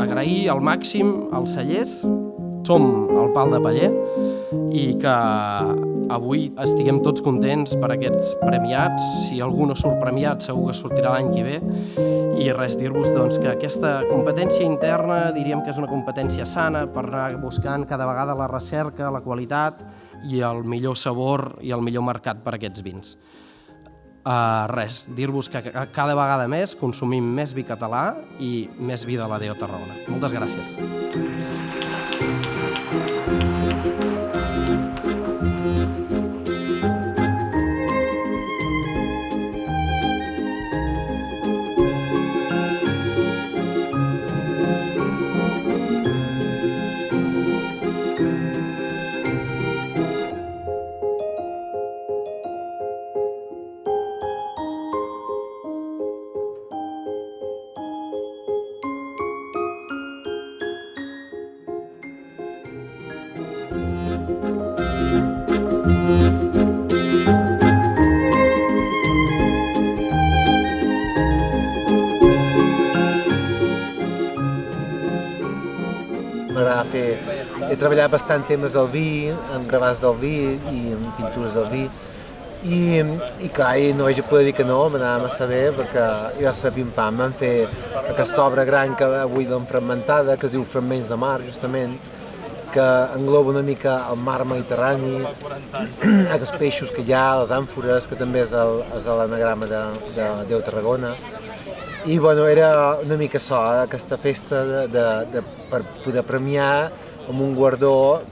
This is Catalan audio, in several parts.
agrair al màxim als cellers, som el Pal de Paller, i que avui estiguem tots contents per aquests premiats. Si algú no surt premiat segur que sortirà l'any que ve. I res, dir-vos que aquesta competència interna diríem que és una competència sana per anar buscant cada vegada la recerca, la qualitat i el millor sabor i el millor mercat per a aquests vins. Res, dir-vos que cada vegada més consumim més vi català i més vi de la DO Tarragona. Moltes gràcies. M'agrada fer... He treballat bastant temes del vi, en gravats del vi i en pintures del vi. I clar, no vaig poder dir que no, m'anava massa bé, perquè ja se pim-pam, vam fer aquesta obra gran que avui l'hem fragmentada, que es diu Fragments de mar, justament, que engloba una mica el mar Mediterrani, aquests peixos que hi ha, les àmfores, que també és de l'anagrama de Déu Tarragona. I bueno, era una mica això, aquesta festa per poder premiar amb un guardó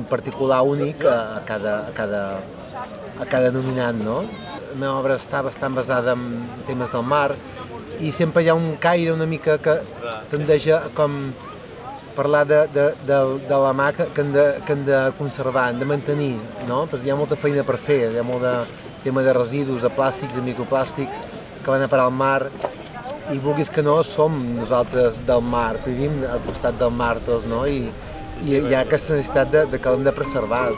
particular únic a cada nominat, no? La meva obra està bastant basada en temes del mar i sempre hi ha un caire una mica que tendeix a com parlar de la mà que hem de conservar, hem de mantenir, no? Perquè hi ha molta feina per fer, hi ha molt de tema de residus, de plàstics, de microplàstics que van a parar al mar. I vulguis que no, som nosaltres del mar, vivim al costat del mar tots, no? I hi ha aquesta necessitat que l'hem de preservar.